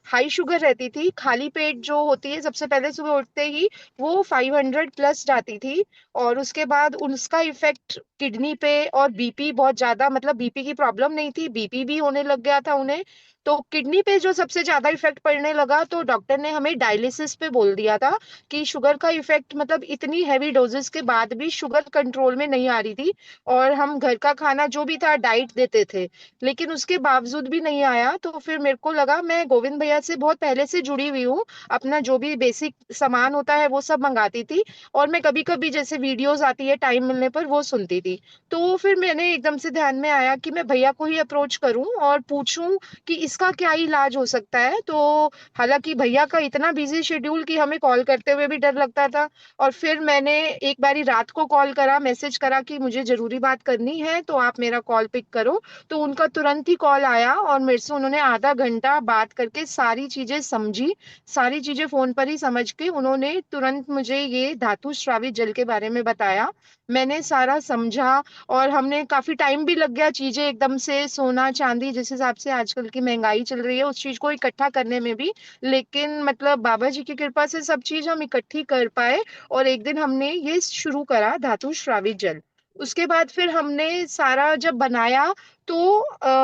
High sugar रहती थी, खाली पेट जो होती है सबसे पहले सुबह उठते ही वो 500+ जाती थी। और उसके बाद उसका इफेक्ट किडनी पे और बीपी बहुत ज्यादा, मतलब बीपी की प्रॉब्लम नहीं थी, बीपी भी होने लग गया था उन्हें। तो किडनी पे जो सबसे ज्यादा इफेक्ट पड़ने लगा तो डॉक्टर ने हमें डायलिसिस पे बोल दिया था कि शुगर का इफेक्ट, मतलब इतनी हैवी डोजेस के बाद भी शुगर कंट्रोल में नहीं आ रही थी। और हम घर का खाना जो भी था डाइट देते थे, लेकिन उसके बावजूद भी नहीं आया। तो फिर मेरे को लगा, मैं गोविंद भैया से बहुत पहले से जुड़ी हुई हूँ, अपना जो भी बेसिक सामान होता है वो सब मंगाती थी। और मैं कभी कभी जैसे वीडियोस आती है टाइम मिलने पर वो सुनती थी। तो फिर मैंने एकदम से ध्यान में आया कि मैं भैया को ही अप्रोच करूं और पूछूं कि इसका क्या इलाज हो सकता है। तो हालांकि भैया का इतना बिजी शेड्यूल कि हमें कॉल करते हुए भी डर लगता था। और फिर मैंने एक बारी रात को कॉल करा, मैसेज करा कि मुझे जरूरी बात करनी है तो आप मेरा कॉल पिक करो। तो उनका तुरंत ही कॉल आया और मेरे से उन्होंने आधा घंटा बात करके सारी चीजें समझी। सारी चीजें फोन पर ही समझ के उन्होंने तुरंत मुझे ये धातु स्रावित जल के बारे में बताया। मैंने सारा समझा। और हमने काफी टाइम भी लग गया, चीजें एकदम से सोना चांदी जिस हिसाब से आजकल की महंगाई चल रही है उस चीज को इकट्ठा करने में भी। लेकिन मतलब बाबा जी की कृपा से सब चीज हम इकट्ठी कर पाए। और एक दिन हमने ये शुरू करा धातु श्रावित जल। उसके बाद फिर हमने सारा जब बनाया तो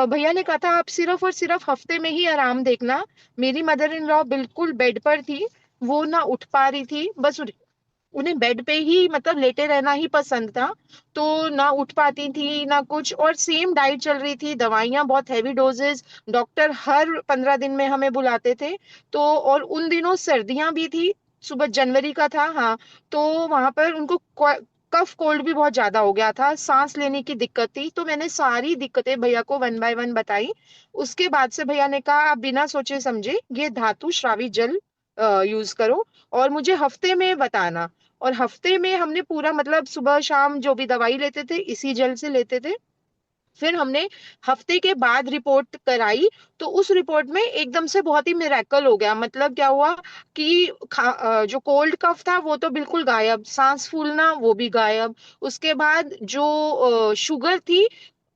भैया ने कहा था आप सिर्फ और सिर्फ हफ्ते में ही आराम देखना। मेरी मदर इन लॉ बिल्कुल बेड पर थी, वो ना उठ पा रही थी, बस उन्हें बेड पे ही मतलब लेटे रहना ही पसंद था। तो ना उठ पाती थी ना कुछ, और सेम डाइट चल रही थी, दवाइयां बहुत हैवी डोजेस। डॉक्टर हर 15 दिन में हमें बुलाते थे। तो और उन दिनों सर्दियां भी थी, सुबह जनवरी का था, हाँ। तो वहां पर उनको कफ कोल्ड भी बहुत ज्यादा हो गया था, सांस लेने की दिक्कत थी। तो मैंने सारी दिक्कतें भैया को वन बाय वन बताई। उसके बाद से भैया ने कहा आप बिना सोचे समझे ये धातु श्रावित जल यूज करो और मुझे हफ्ते में बताना। और हफ्ते में हमने पूरा, मतलब सुबह शाम जो भी दवाई लेते थे इसी जल से लेते थे। फिर हमने हफ्ते के बाद रिपोर्ट कराई। तो उस रिपोर्ट में एकदम से बहुत ही मिरेकल हो गया। मतलब क्या हुआ कि जो कोल्ड कफ था वो तो बिल्कुल गायब, सांस फूलना वो भी गायब। उसके बाद जो शुगर थी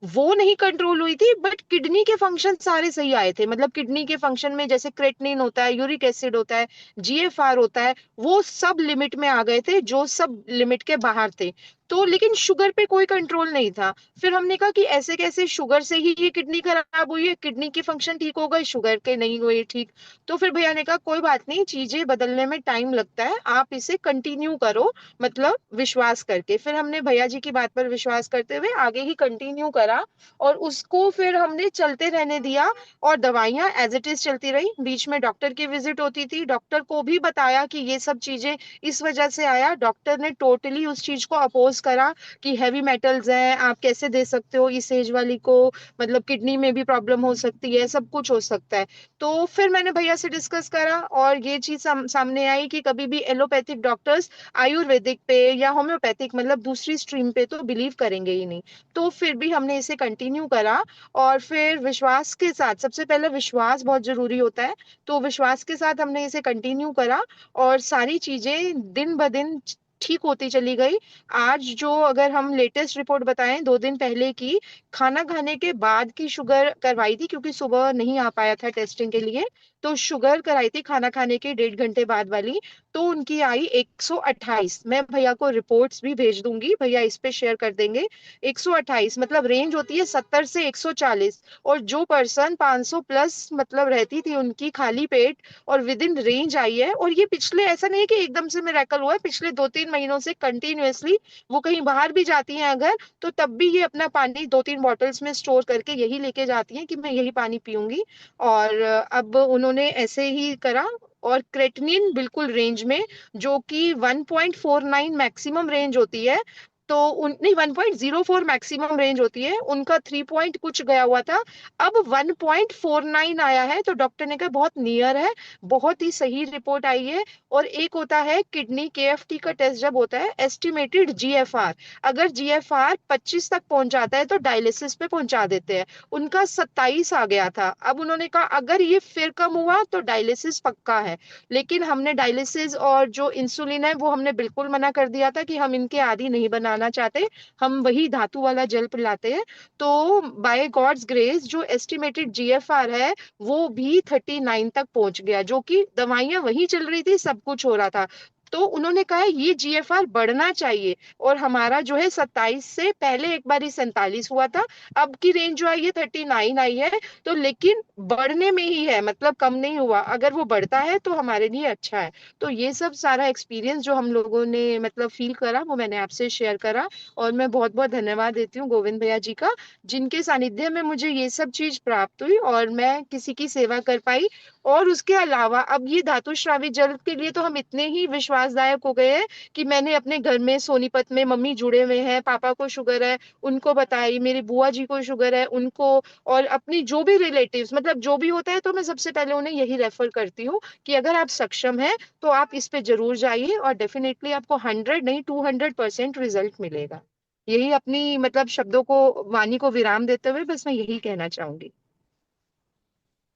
वो नहीं कंट्रोल हुई थी, बट किडनी के फंक्शन सारे सही आए थे। मतलब किडनी के फंक्शन में जैसे क्रेटनिन होता है, यूरिक एसिड होता है, जीएफआर होता है, वो सब लिमिट में आ गए थे जो सब लिमिट के बाहर थे। तो लेकिन शुगर पे कोई कंट्रोल नहीं था। फिर हमने कहा कि ऐसे कैसे, शुगर से ही ये किडनी खराब हुई है, किडनी के फंक्शन ठीक हो गए, शुगर के नहीं हुए ठीक। तो फिर भैया ने कहा कोई बात नहीं, चीजें बदलने में टाइम लगता है, आप इसे कंटिन्यू करो, मतलब विश्वास करके। फिर हमने भैया जी की बात पर विश्वास करते हुए आगे ही कंटिन्यू करा। और उसको फिर हमने चलते रहने दिया। और दवाइयां एज इट इज चलती रही, बीच में डॉक्टर की विजिट होती थी, डॉक्टर को भी बताया कि ये सब चीजें इस वजह से आया। डॉक्टर ने टोटली उस चीज को अपोज करा कि हैवी मेटल्स हैं, आप कैसे दे सकते हो इस एज वाली को, मतलब किडनी में भी प्रॉब्लम हो सकती है, सब कुछ हो सकता है। तो फिर मैंने भैया से डिस्कस करा और ये चीज सामने आई कि कभी भी एलोपैथिक डॉक्टर्स आयुर्वेदिक पे या होम्योपैथिक, मतलब दूसरी स्ट्रीम पे तो बिलीव करेंगे ही नहीं। तो फिर भी हमने इसे कंटिन्यू करा। और फिर विश्वास के साथ, सबसे पहले विश्वास बहुत जरूरी होता है, तो विश्वास के साथ हमने इसे कंटिन्यू करा। और सारी चीजें दिन ब दिन ठीक होती चली गई। आज जो अगर हम लेटेस्ट रिपोर्ट बताएं 2 दिन पहले की, खाना खाने के बाद की शुगर करवाई थी क्योंकि सुबह नहीं आ पाया था टेस्टिंग के लिए। तो शुगर कराई थी खाना खाने के 1.5 घंटे बाद वाली, तो उनकी आई 128। मैं भैया को रिपोर्ट्स भी भेज दूंगी, भैया इस पे शेयर कर देंगे। 128 मतलब रेंज होती है 70 से 140। और जो पर्सन 500 प्लस मतलब रहती थी उनकी खाली पेट, और विद इन रेंज आई है। और ये पिछले, ऐसा नहीं है कि एकदम से मिरेकल हुआ है, पिछले 2-3 महीनों से कंटिन्यूअसली वो कहीं बाहर भी जाती हैं अगर, तो तब भी ये अपना पानी 2-3 बॉटल्स में स्टोर करके यही लेके जाती हैं कि मैं यही पानी पीऊंगी। और अब उन्होंने ऐसे ही करा। और क्रेटनिन बिल्कुल रेंज में, जो कि 1.49 मैक्सिमम रेंज होती है, तो उन नहीं 1.04 मैक्सिमम रेंज होती है, उनका 3 पॉइंट कुछ गया हुआ था, अब 1.49 आया है। तो डॉक्टर ने कहा बहुत नियर है, बहुत ही सही रिपोर्ट आई है। और एक होता है किडनी केएफटी का टेस्ट जब होता है, एस्टिमेटेड जीएफआर, अगर जीएफआर 25 तक पहुंच जाता है तो डायलिसिस पे पहुंचा देते हैं। उनका 27 आ गया था। अब उन्होंने कहा अगर ये फिर कम हुआ तो डायलिसिस पक्का है। लेकिन हमने डायलिसिस और जो इंसुलिन है वो हमने बिल्कुल मना कर दिया था कि हम इनके आदी नहीं बनाना पिलाना चाहते, हम वही धातु वाला जल पिलाते हैं। तो बाय गॉड्स ग्रेस जो एस्टिमेटेड जीएफआर है वो भी 39 तक पहुंच गया, जो कि दवाइयां वही चल रही थी, सब कुछ हो रहा था। तो उन्होंने कहा ये जीएफआर बढ़ना चाहिए, और हमारा जो है 27 से पहले एक बार 47 हुआ था, अब की रेंज जो आई है 39 आई है। तो लेकिन बढ़ने में ही है, मतलब कम नहीं हुआ, अगर वो बढ़ता है तो हमारे लिए अच्छा है। तो ये सब सारा एक्सपीरियंस जो हम लोगों ने मतलब फील करा वो मैंने आपसे शेयर करा। और मैं बहुत बहुत धन्यवाद देती हूँ गोविंद भैया जी का, जिनके सानिध्य में मुझे ये सब चीज प्राप्त हुई और मैं किसी की सेवा कर पाई। और उसके अलावा अब ये धातु श्रावित जल के लिए तो हम इतने ही विश्वासदायक हो गए हैं कि मैंने अपने घर में सोनीपत में मम्मी जुड़े हुए हैं, पापा को शुगर है उनको बताई, मेरी बुआ जी को शुगर है उनको, और अपनी जो भी रिलेटिव्स मतलब जो भी होता है तो मैं सबसे पहले उन्हें यही रेफर करती हूँ कि अगर आप सक्षम हैं तो आप इस पे जरूर जाइए, और डेफिनेटली आपको 100 नहीं 200% रिजल्ट मिलेगा। यही अपनी मतलब शब्दों को, वाणी को विराम देते हुए बस मैं यही कहना चाहूंगी।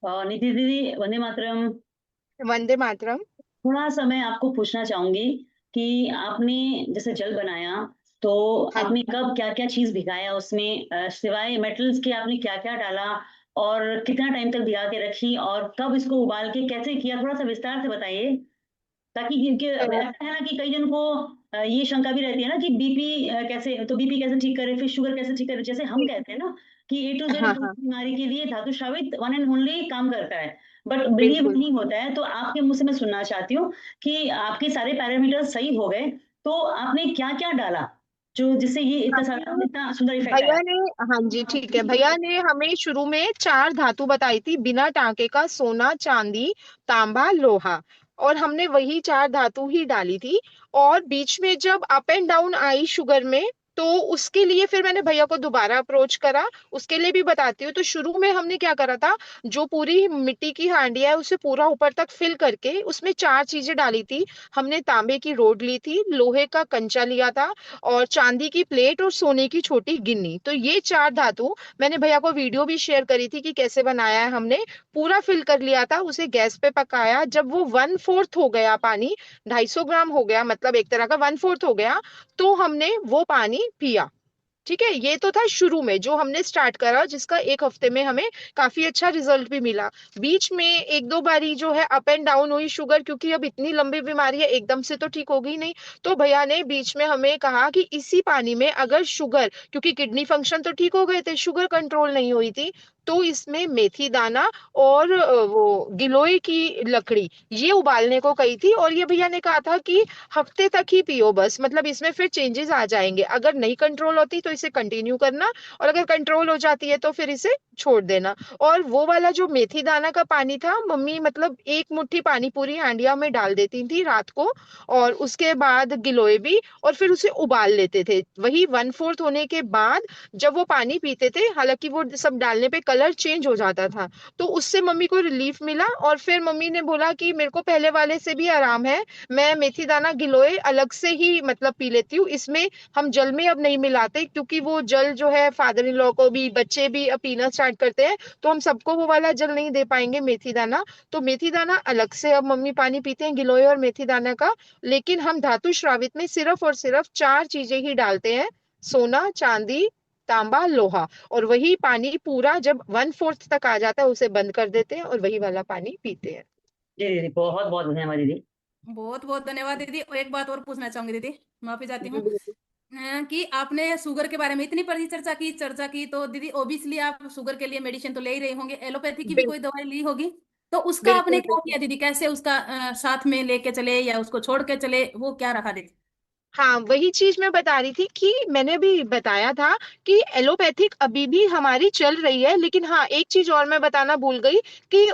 नीति दीदी, वंदे मातरम। वंदे मातरम। थोड़ा सा मैं आपको पूछना चाहूंगी कि आपने जैसे जल बनाया, तो हाँ आपने जी। कब क्या क्या चीज भिगाया उसमें, सिवाय मेटल्स के आपने क्या क्या डाला, और कितना टाइम तक भिगा के रखी, और कब इसको उबाल के कैसे किया, थोड़ा सा विस्तार से बताइए। ताकि क्योंकि अब तो ऐसा है ना कि कई जन को ये शंका भी रहती है ना कि बीपी कैसे, तो बीपी कैसे ठीक करे, फिर शुगर कैसे ठीक करे। जैसे हम कहते हैं ना कि A to Z हाँ हाँ बीमारी के लिए धातु श्रावित वन एंड ओनली काम करता है, बट बिलीव बिल्कुल। नहीं होता है। तो आपके मुंह से मैं सुनना चाहती हूँ कि आपके सारे पैरामीटर सही हो गए, तो आपने क्या क्या डाला जो जिससे ये इतना सारा हमने इतना सुंदर इफेक्ट भैया आया। ने, हाँ जी ठीक है, भैया ने हमें शुरू में चार धातु बताई थी बिना टांके का, सोना चांदी तांबा लोहा, और हमने वही चार धातु ही डाली थी। और बीच में जब up and down I sugar में, तो उसके लिए फिर मैंने भैया को दोबारा अप्रोच करा, उसके लिए भी बताती हूँ। तो शुरू में हमने क्या करा था, जो पूरी मिट्टी की हांडिया है उसे पूरा ऊपर तक फिल करके उसमें चार चीजें डाली थी। हमने तांबे की रोड ली थी, लोहे का कंचा लिया था, और चांदी की प्लेट, और सोने की छोटी गिन्नी। तो ये चार धातु मैंने भैया को वीडियो भी शेयर करी थी कि कैसे बनाया है हमने। पूरा फिल कर लिया था, उसे गैस पे पकाया, जब वो 1/4 हो गया पानी, 250 ग्राम हो गया, मतलब एक तरह का 1/4 हो गया, तो हमने वो पानी पिया। ठीक है, ये तो था शुरू में जो हमने स्टार्ट करा, जिसका एक हफ्ते में हमें काफी अच्छा रिजल्ट भी मिला। बीच में एक दो बारी जो है अप एंड डाउन हुई शुगर, क्योंकि अब इतनी लंबी बीमारी है एकदम से तो ठीक होगी नहीं। तो भैया ने बीच में हमें कहा कि इसी पानी में अगर शुगर, क्योंकि किडनी फंक्शन तो ठीक हो गए थे, शुगर कंट्रोल नहीं हुई थी, तो इसमें मेथी दाना और वो गिलोय की लकड़ी ये उबालने को कही थी। और ये भैया ने कहा था कि हफ्ते तक ही पियो बस, मतलब इसमें फिर चेंजेस आ जाएंगे, अगर नहीं कंट्रोल होती तो इसे कंटिन्यू करना, और अगर कंट्रोल हो जाती है तो फिर इसे छोड़ देना। और वो वाला जो मेथी दाना का पानी था, मम्मी मतलब एक मुट्ठी पानी पूरी हांडिया में डाल देती थी रात को, और उसके बाद गिलोय भी, और फिर उसे उबाल लेते थे। वही 1/4 होने के बाद जब वो पानी पीते थे, हालांकि वो सब डालने पे कलर चेंज हो जाता था, तो उससे मम्मी को रिलीफ मिला। और फिर मम्मी ने बोला कि मेरे को पहले वाले से भी आराम है, मैं मेथी दाना गिलोय अलग से ही मतलब पी लेती हूँ, इसमें हम जल में अब नहीं मिलाते, क्योंकि वो जल जो है फादर इन लॉ को भी, बच्चे भी अब पीना स्टार्ट करते हैं, तो हम सबको वो वाला जल नहीं दे पाएंगे मेथी दाना। तो मेथी दाना अलग से अब मम्मी पानी पीते हैं गिलोय और मेथी दाना का। लेकिन हम धातु श्रावित में सिर्फ और सिर्फ चार चीजें ही डालते हैं, सोना चांदी तांबा लोहा, और वही पानी पूरा जब 1/4 तक आ जाता है उसे बंद कर देते हैं और वही वाला पानी पीते हैं। जी दीदी, बहुत बहुत धन्यवाद दीदी। बहुत बहुत धन्यवाद दीदी। और एक बात और पूछना चाहूंगी दीदी, माफी चाहती हूँ। बिल्कुल। कि आपने शुगर के बारे में इतनी चर्चा की तो दीदी ओबियसली आप शुगर के लिए मेडिसिन तो ले ही रहे होंगे, एलोपैथी की भी कोई दवाई ली होगी। तो उसका आपने बिल्कुल क्या बिल्कुल। किया दीदी, कैसे उसका साथ में लेके चले या उसको छोड़ के चले, वो क्या रखा दीदी? हाँ, वही चीज मैं बता रही थी कि मैंने भी बताया था कि एलोपैथिक अभी भी हमारी चल रही है, लेकिन हाँ एक चीज और मैं बताना भूल गई कि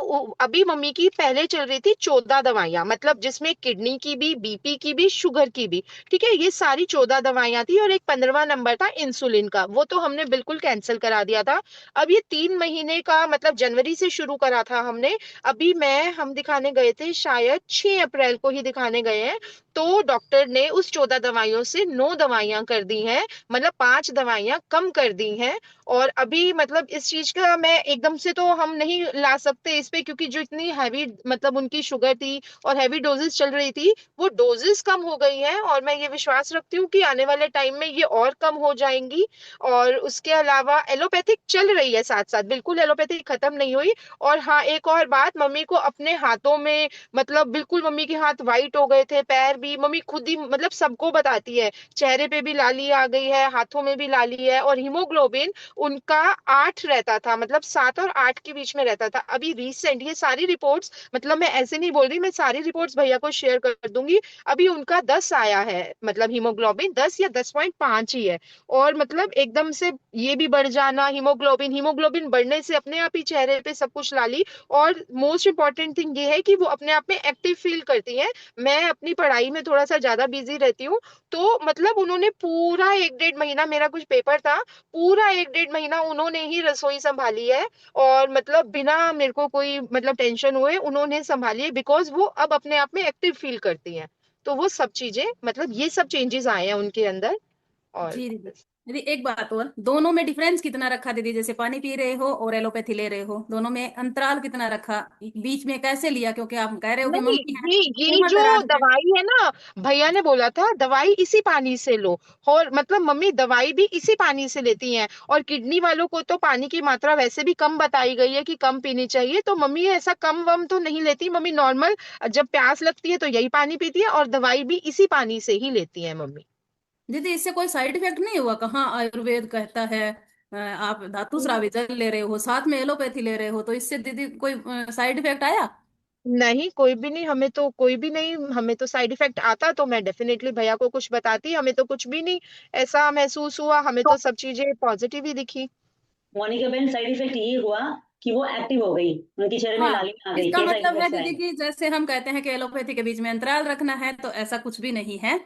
अभी मम्मी की पहले चल रही थी 14 दवाइयां, मतलब जिसमें किडनी की भी, बीपी की भी, शुगर की भी। ठीक है, ये सारी 14 दवाइयां थी, और एक 15वां नंबर था इंसुलिन का, वो तो हमने बिल्कुल कैंसिल करा दिया था। अब ये 3 महीने का मतलब जनवरी से शुरू करा था हमने। अभी हम दिखाने गए थे शायद 6 अप्रैल को ही दिखाने गए हैं, तो डॉक्टर ने उस 14 दवाइयों से 9 दवाइयां कर दी हैं, मतलब 5 दवाइयां कम कर दी हैं। और अभी मतलब इस चीज का मैं एकदम से तो हम नहीं ला सकते इस पे, क्योंकि जो इतनी हैवी मतलब उनकी शुगर थी और हैवी डोजेस चल रही थी, वो डोजेस कम हो गई हैं, और मैं ये विश्वास रखती हूँ कि आने वाले टाइम में ये और कम हो जाएंगी। और उसके अलावा एलोपैथिक चल रही है साथ साथ, बिल्कुल एलोपैथिक खत्म नहीं हुई। और हाँ, एक और बात, मम्मी को अपने हाथों में मतलब बिल्कुल मम्मी के हाथ वाइट हो गए थे, पैर भी, मम्मी खुद ही मतलब सबको बताती है, चेहरे पे भी लाली आ गई है, हाथों में भी लाली है। और हीमोग्लोबिन उनका 8 रहता था, मतलब 7 और 8 के बीच में रहता था। अभी रिसेंट ये सारी रिपोर्ट्स, मतलब मैं ऐसे नहीं बोल रही, मैं सारी रिपोर्ट्स भैया को शेयर कर दूंगी, अभी उनका 10 आया है, मतलब हीमोग्लोबिन 10 या 10.5 ही है। और मतलब एकदम से ये भी बढ़ जाना, हीमोग्लोबिन हीमोग्लोबिन बढ़ने से अपने आप ही चेहरे पे सब कुछ लाली। और मोस्ट इंपॉर्टेंट थिंग ये है कि वो अपने आप में एक्टिव फील करती हैं। मैं अपनी पढ़ाई में थोड़ा सा ज्यादा बिजी रहती हूँ, तो मतलब उन्होंने पूरा 1 1.5 महीना, मेरा कुछ पेपर था, पूरा 1 1.5 महीना उन्होंने ही रसोई संभाली है। और मतलब बिना मेरे को कोई मतलब टेंशन हुए उन्होंने संभाली है, बिकॉज वो अब अपने आप में एक्टिव फील करती हैं। तो वो सब चीजें, मतलब ये सब चेंजेस आए हैं उनके अंदर। और जी दीदी। दीदी एक बात और, दोनों में डिफरेंस कितना रखा दीदी? जैसे पानी पी रहे हो और एलोपैथी ले रहे हो, दोनों में अंतराल कितना रखा? बीच में कैसे लिया? क्योंकि आप कह रहे हो कि नहीं, मम्मी है, ये उम्र जो दराज है। दवाई है ना, भैया ने बोला था दवाई इसी पानी से लो। और मतलब मम्मी दवाई भी इसी पानी से लेती हैं। और किडनी वालों को तो पानी की मात्रा वैसे भी कम बताई गई है कि कम पीनी चाहिए, तो मम्मी ऐसा कम वम तो नहीं लेती, मम्मी नॉर्मल जब प्यास लगती है तो यही पानी पीती है, और दवाई भी इसी पानी से ही लेती है मम्मी। दीदी इससे कोई साइड इफेक्ट नहीं हुआ? कहाँ आयुर्वेद कहता है आप धातु स्रावी जल ले रहे हो, साथ में एलोपैथी ले रहे हो, तो इससे दीदी कोई साइड इफेक्ट आया? नहीं, कोई भी नहीं, हमें तो कोई भी नहीं, हमें तो साइड इफेक्ट आता तो मैं डेफिनेटली भैया को कुछ बताती, हमें तो कुछ भी नहीं ऐसा महसूस हुआ, हमें तो सब चीजें पॉजिटिव ही दिखी। मोनिका बहन, साइड इफेक्ट ये हुआ कि वो एक्टिव हो गई, उनके चेहरे में हाँ, लाली आ गई, इसका क्या साइड मतलब है इफेक्ट्स आए? दीदी कि जैसे हम कहते हैं कि एलोपैथी के बीच में अंतराल रखना है, तो ऐसा कुछ भी नहीं है।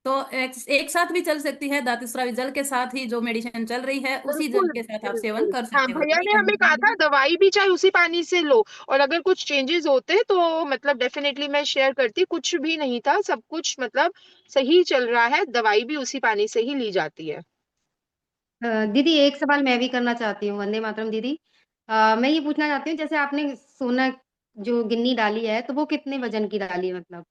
तो एक साथ भी चल सकती है, धातु स्रावी जल के साथ ही जो मेडिसिन चल रही है उसी जल बिल्कुल के साथ आप सेवन बिल्कुल, कर हाँ सकते हो, भैया कोई ने हमें कहा था कंप्लेंट? दवाई भी चाहे उसी पानी से लो, और अगर कुछ चेंजेस होते तो मतलब डेफिनेटली मैं शेयर करती, कुछ भी नहीं था, सब कुछ मतलब सही चल रहा है, दवाई भी उसी पानी से ही ली जाती है। दीदी एक सवाल मैं भी करना चाहती हूँ। वंदे मातरम दीदी। मैं ये पूछना चाहती हूँ, जैसे आपने सोना जो गिन्नी डाली है, तो वो कितने वजन की डाली है मतलब?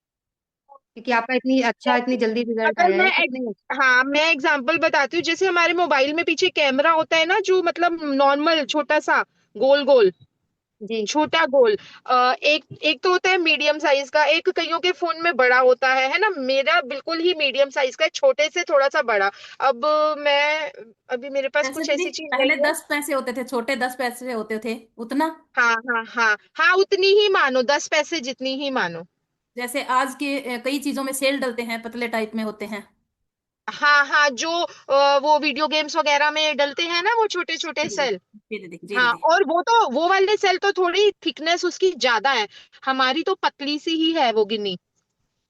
क्योंकि आपका इतनी अच्छा इतनी जल्दी रिजल्ट अगर आया मैं है, कितने? हाँ, मैं एग्जांपल बताती हूँ, जैसे हमारे मोबाइल में पीछे कैमरा होता है ना, जो मतलब नॉर्मल छोटा सा गोल गोल, जी। छोटा गोल, एक एक तो होता है मीडियम साइज का, एक कईयों के फोन में बड़ा होता है ना, मेरा बिल्कुल ही मीडियम साइज का है, छोटे से थोड़ा सा बड़ा। अब मैं, अभी मेरे पास जैसे कुछ दीदी ऐसी चीज पहले नहीं है। 10 पैसे होते थे, छोटे 10 पैसे होते थे, उतना? हाँ हाँ हाँ हाँ, उतनी ही मानो, 10 पैसे जितनी ही मानो। जैसे आज के कई चीजों में सेल डलते हैं, पतले टाइप में होते हैं। हाँ हाँ, जो वो वीडियो गेम्स वगैरह में डलते हैं ना, वो छोटे छोटे जी दीदी, सेल। जी दीदी, जी हाँ, दीदी, और वो तो वो वाले सेल तो थोड़ी थिकनेस उसकी ज्यादा है, हमारी तो पतली सी ही है वो गिन्नी।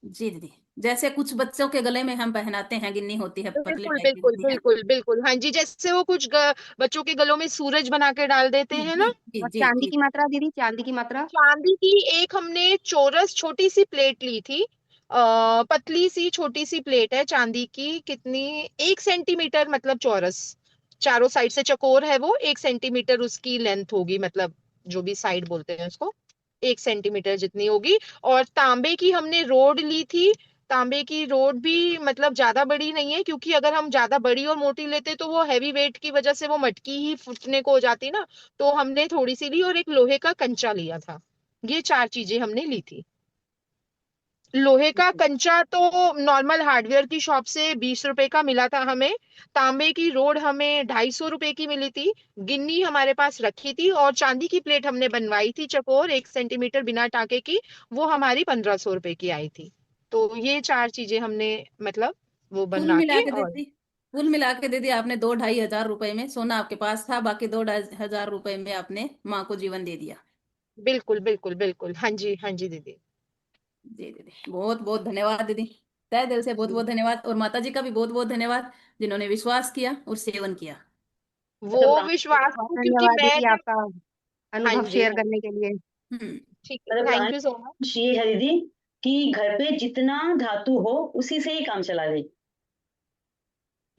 जी दीदी। जैसे कुछ बच्चों के गले में हम पहनाते हैं, गिन्नी होती है, पतले बिल्कुल टाइप की बिल्कुल होती है। बिल्कुल बिल्कुल, हाँ जी, जैसे वो कुछ बच्चों के गलों में सूरज बना के डाल देते जी हैं जी ना। जी और जी चांदी जी। की मात्रा दीदी, चांदी की मात्रा? चांदी की एक हमने चौरस छोटी सी प्लेट ली थी, पतली सी छोटी सी प्लेट है चांदी की, कितनी, 1 सेंटीमीटर मतलब चौरस, चारों साइड से चकोर है वो, 1 सेंटीमीटर उसकी लेंथ होगी, मतलब जो भी साइड बोलते हैं उसको, 1 सेंटीमीटर जितनी होगी। और तांबे की हमने रोड ली थी, तांबे की रोड भी मतलब ज्यादा बड़ी नहीं है, क्योंकि अगर हम ज्यादा बड़ी और मोटी लेते तो वो हैवी वेट की वजह से वो मटकी ही फूटने को हो जाती ना, तो हमने थोड़ी सी ली, और एक लोहे का कंचा लिया था। ये 4 चीजें हमने ली थी। लोहे का कंचा तो नॉर्मल हार्डवेयर की शॉप से 20 रुपए का मिला था हमें। तांबे की रोड हमें 250 रुपए की मिली थी। गिन्नी हमारे पास रखी थी, और चांदी की प्लेट हमने बनवाई थी चकोर 1 सेंटीमीटर बिना टाके की, वो हमारी 1500 रुपए की आई थी। तो ये 4 चीजें हमने मतलब वो कुल बना मिला के। के और दीदी, कुल मिला के दीदी आपने 2 ढाई हजार रुपए में, सोना आपके पास था, बाकी 2 ढाई हजार रुपए में आपने माँ को जीवन दे दिया। बिल्कुल बिल्कुल बिल्कुल, हाँ जी हाँ जी दीदी। जी दीदी, बहुत बहुत धन्यवाद दीदी। तहे दिल से बहुत जी, बहुत धन्यवाद, और माता जी का भी बहुत बहुत धन्यवाद, जिन्होंने विश्वास किया और सेवन किया। वो मतलब विश्वास बहुत तो क्योंकि धन्यवाद मैं दीदी जब, आपका हाँ अनुभव जी शेयर हाँ, करने के लिए। हम्म। ठीक है, मतलब थैंक यू सो मच। कहानी ये है दीदी कि घर पे जितना धातु हो उसी से ही काम चला ले।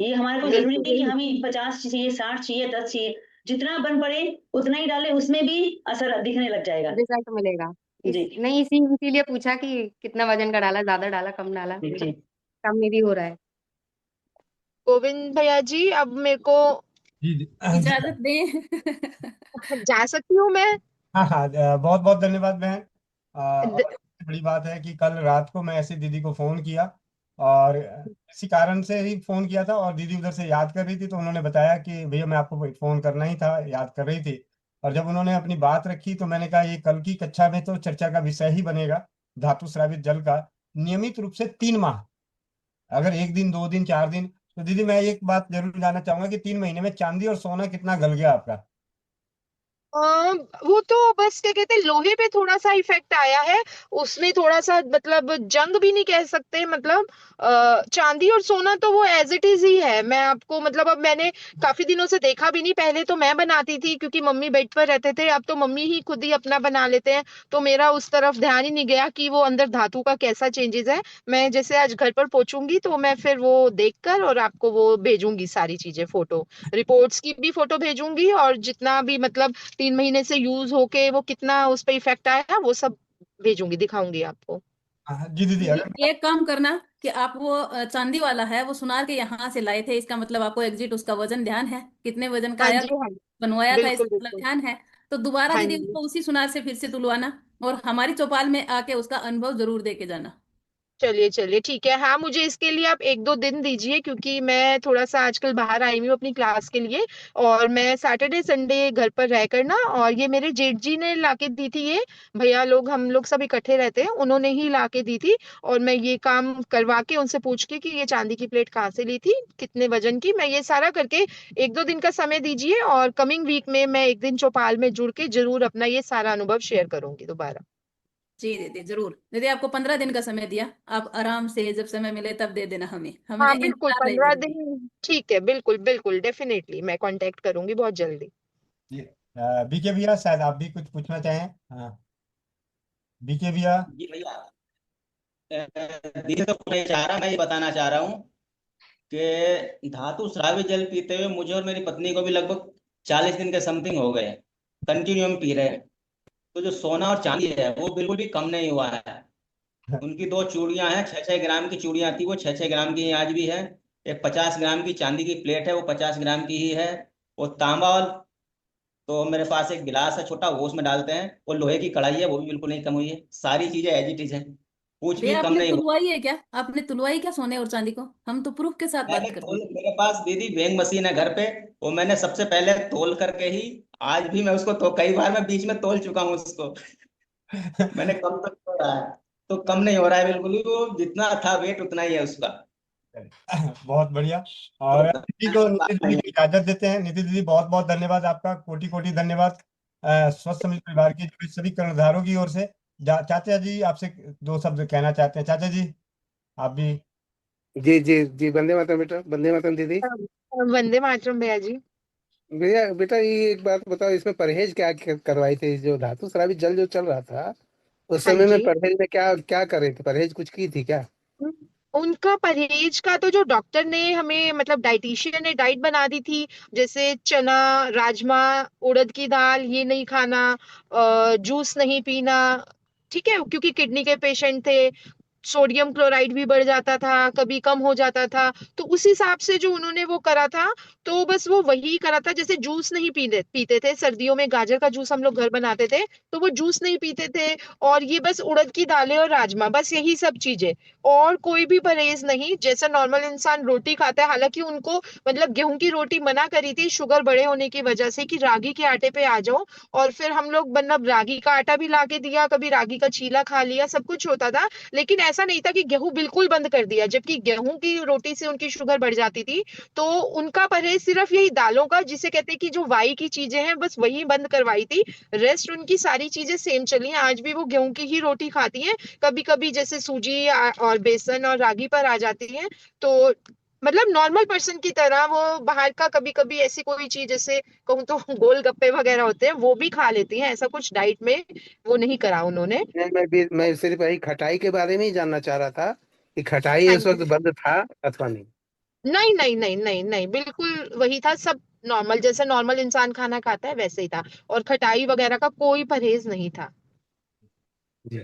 ये हमारे को जरूरी बिल्कुल। नहीं कि हमें 50 चाहिए, 60 चाहिए, 10 चाहिए, जितना बन पड़े उतना ही डाले, उसमें भी असर दिखने लग जाएगा। रिजल्ट मिलेगा। जी नहीं, इसीलिए पूछा कि कितना वजन का डाला, ज्यादा डाला, कम डाला। जी जी। कम में भी हो रहा है। गोविंद भैया जी, अब मेरे को जी जी जी। इजाजत दें। जा सकती हूँ मैं? हाँ हाँ, बहुत बहुत धन्यवाद बहन। द, और बड़ी बात है कि कल रात को मैं ऐसी दीदी को फोन किया, और इसी कारण से ही फोन किया था, और दीदी उधर से याद कर रही थी, तो उन्होंने बताया कि भैया मैं आपको फोन करना ही था, याद कर रही थी। और जब उन्होंने अपनी बात रखी तो मैंने कहा ये कल की कक्षा में तो चर्चा का विषय ही बनेगा, धातु स्रावित जल का। नियमित रूप से 3 माह, अगर 1 दिन 2 दिन 4 दिन, तो दीदी मैं एक बात जरूर जानना चाहूंगा कि 3 महीने में चांदी और सोना कितना गल गया आपका? अ, वो तो बस क्या कहते हैं, लोहे पे थोड़ा सा इफेक्ट आया है। उसमें थोड़ा सा मतलब जंग भी नहीं कह सकते, मतलब चांदी और सोना तो वो एज इट इज ही है। मैं आपको मतलब, अब मैंने काफी दिनों से देखा भी नहीं। पहले तो मैं बनाती थी क्योंकि मम्मी बेड पर रहते थे, अब तो मम्मी ही खुद ही अपना बना लेते हैं, तो मेरा उस तरफ ध्यान ही नहीं गया कि वो अंदर धातु का कैसा चेंजेस है। मैं जैसे आज घर पर पहुंचूंगी तो मैं फिर वो देखकर और आपको वो भेजूंगी, सारी चीजें, फोटो रिपोर्ट्स की भी फोटो भेजूंगी, और जितना भी मतलब 3 महीने से यूज होके वो कितना उस पर इफेक्ट आया वो सब भेजूंगी, दिखाऊंगी आपको। हाँ जी दीदी, दीदी अगर मैं एक काम करना कि आप वो चांदी वाला है वो सुनार के यहाँ से लाए थे, इसका मतलब आपको एग्जिट उसका वजन ध्यान है, कितने वजन का हाँ आया, जी, हाँ जी, बनवाया था, बिल्कुल इसका मतलब बिल्कुल। ध्यान है। तो दोबारा हाँ दीदी जी, उसको उसी सुनार से फिर से तुलवाना, और हमारी चौपाल में आके उसका अनुभव जरूर दे के जाना। चलिए चलिए ठीक है। हाँ, मुझे इसके लिए आप 1-2 दिन दीजिए, क्योंकि मैं थोड़ा सा आजकल बाहर आई हुई हूँ अपनी क्लास के लिए, और मैं सैटरडे संडे घर पर रह कर ना, और ये मेरे जेठ जी ने लाके दी थी, ये भैया लोग, हम लोग सब इकट्ठे रहते हैं, उन्होंने ही लाके दी थी। और मैं ये काम करवा के उनसे पूछ के कि ये चांदी की प्लेट कहाँ से ली थी, कितने वजन की, मैं ये सारा करके 1-2 दिन का समय दीजिए, और कमिंग वीक में मैं एक दिन चौपाल में जुड़ के जरूर अपना ये सारा अनुभव शेयर करूंगी दोबारा। जी दीदी जरूर। दीदी आपको 15 दिन का समय दिया, आप आराम से जब समय मिले तब दे देना, हमें हमें हाँ बिल्कुल, इंतजार रहेगा पंद्रह दीदी। दिन ठीक है, बिल्कुल बिल्कुल, डेफिनेटली मैं कांटेक्ट करूंगी बहुत जल्दी। जी, बीके भैया शायद आप भी कुछ पूछना चाहें। हाँ, बीके भैया। जी भैया, दीदी तो मैं चाह रहा मैं ये बताना चाह रहा हूँ कि धातु स्रावी जल पीते हुए मुझे और मेरी पत्नी को भी लगभग 40 दिन के समथिंग हो गए, कंटिन्यू हम पी रहे हैं। तो जो सोना और चांदी है वो बिल्कुल भी कम नहीं हुआ है। उनकी 2 चूड़ियां हैं, 6-6 ग्राम की चूड़ियां थी, वो 6-6 ग्राम की ही आज भी है। एक 50 ग्राम की चांदी की प्लेट है, वो 50 ग्राम की ही है। वो तांबा, और तो मेरे पास एक गिलास है छोटा, वो उसमें डालते हैं। वो लोहे की कढ़ाई है, वो भी बिल्कुल नहीं कम हुई है। सारी चीजें एज इट इज है, कुछ भी भैया कम आपने नहीं हुआ। तुलवाई है क्या? आपने तुलवाई क्या सोने और चांदी को? हम तो प्रूफ के साथ बात करते हैं। मेरे पास दीदी वेइंग मशीन है घर पे, वो मैंने सबसे पहले तोल करके ही, आज भी मैं उसको तो कई बार मैं बीच में तोल चुका हूँ उसको। मैंने कम तक तोड़ा है, तो कम नहीं हो रहा है बिल्कुल भी, वो जितना था वेट उतना ही है उसका। बहुत बढ़िया। तो और दीदी को, नीति नहीं दीदी है। को इजाजत देते हैं। नीति दीदी बहुत बहुत धन्यवाद आपका, कोटि कोटि धन्यवाद। स्वस्थ समृद्ध परिवार की जुड़े सभी कर्णधारों की ओर से। चाचा जी आपसे 2 शब्द कहना चाहते हैं, चाचा जी आप भी। जी जी जी, वंदे मातरम बेटा, वंदे मातरम दीदी। वंदे मातरम भैया जी। भैया बेटा, ये एक बात बताओ, इसमें परहेज क्या करवाई थी? जो धातु शराबी जल जो चल रहा था उस हाँ समय में जी। परहेज में क्या क्या कर रहे थे? परहेज कुछ की थी क्या? उनका परहेज का तो जो डॉक्टर ने हमें, मतलब डाइटिशियन ने डाइट बना दी थी, जैसे चना, राजमा, उड़द की दाल, ये नहीं खाना, जूस नहीं पीना, ठीक है, क्योंकि किडनी के पेशेंट थे, सोडियम क्लोराइड भी बढ़ जाता था, कभी कम हो जाता था, तो उस हिसाब से जो उन्होंने वो करा था, तो बस वो वही करा था। जैसे जूस नहीं पीते पीते थे, सर्दियों में गाजर का जूस हम लोग घर बनाते थे, तो वो जूस नहीं पीते थे। और ये बस उड़द की दालें और राजमा, बस यही सब चीजें, और कोई भी परहेज नहीं, जैसा नॉर्मल इंसान रोटी खाता है। हालांकि उनको मतलब गेहूं की रोटी मना करी थी शुगर बड़े होने की वजह से, कि रागी के आटे पे आ जाओ, और फिर हम लोग मतलब रागी का आटा भी ला के दिया, कभी रागी का चीला खा लिया, सब कुछ होता था। लेकिन ऐसा नहीं था कि गेहूं बिल्कुल बंद कर दिया, जबकि गेहूं की रोटी से उनकी शुगर बढ़ जाती थी। तो उनका परहेज सिर्फ यही दालों का, जिसे कहते हैं कि जो वाई की चीजें हैं, बस वही बंद करवाई थी। रेस्ट उनकी सारी चीजें सेम चली हैं, आज भी वो गेहूं की ही रोटी खाती हैं। कभी कभी जैसे सूजी और बेसन और रागी पर आ जाती हैं, तो मतलब नॉर्मल पर्सन की तरह वो बाहर का कभी कभी ऐसी कोई चीज, जैसे कहूँ तो गोलगप्पे वगैरह होते हैं, वो भी खा लेती हैं। ऐसा कुछ डाइट में वो नहीं करा उन्होंने। मैं सिर्फ वही खटाई के बारे में ही जानना चाह रहा था कि खटाई हाँ उस जी। वक्त बंद था अथवा नहीं। नहीं नहीं नहीं नहीं नहीं, बिल्कुल वही था सब। नॉर्मल, जैसे नॉर्मल इंसान खाना खाता है वैसे ही था। और खटाई वगैरह का कोई परहेज नहीं था। जी।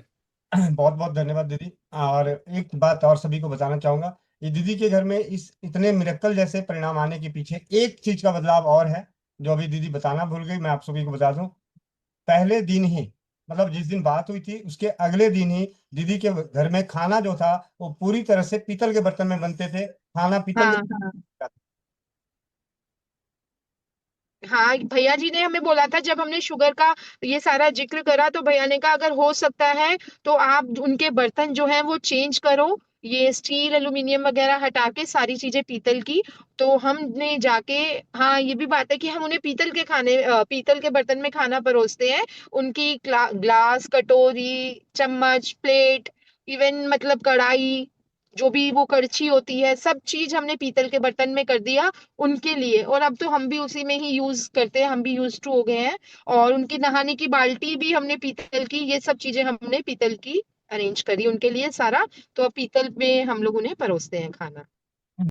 बहुत बहुत धन्यवाद दीदी। और एक बात और सभी को बताना चाहूंगा, ये दीदी के घर में इस इतने मिरेकल जैसे परिणाम आने के पीछे एक चीज का बदलाव और है, जो अभी दीदी बताना भूल गई, मैं आप सभी को बता दूं। पहले दिन ही, मतलब जिस दिन बात हुई थी उसके अगले दिन ही दीदी के घर में खाना जो था वो पूरी तरह से पीतल के बर्तन में बनते थे, खाना पीतल हाँ के हाँ हाँ, भैया जी ने हमें बोला था जब हमने शुगर का ये सारा जिक्र करा, तो भैया ने कहा अगर हो सकता है तो आप उनके बर्तन जो हैं वो चेंज करो, ये स्टील एल्यूमिनियम वगैरह हटा के सारी चीजें पीतल की। तो हमने जाके, हाँ ये भी बात है कि हम उन्हें पीतल के पीतल के बर्तन में खाना परोसते हैं। उनकी ग्लास, कटोरी, चम्मच, प्लेट, इवन मतलब कढ़ाई, जो भी वो करछी होती है, सब चीज हमने पीतल के बर्तन में कर दिया उनके लिए। और अब तो हम भी उसी में ही यूज करते हैं, हम भी यूज टू हो गए हैं। और उनकी नहाने की बाल्टी भी हमने पीतल की, ये सब चीजें हमने पीतल की अरेंज करी उनके लिए सारा। तो अब पीतल में हम लोग उन्हें परोसते हैं खाना।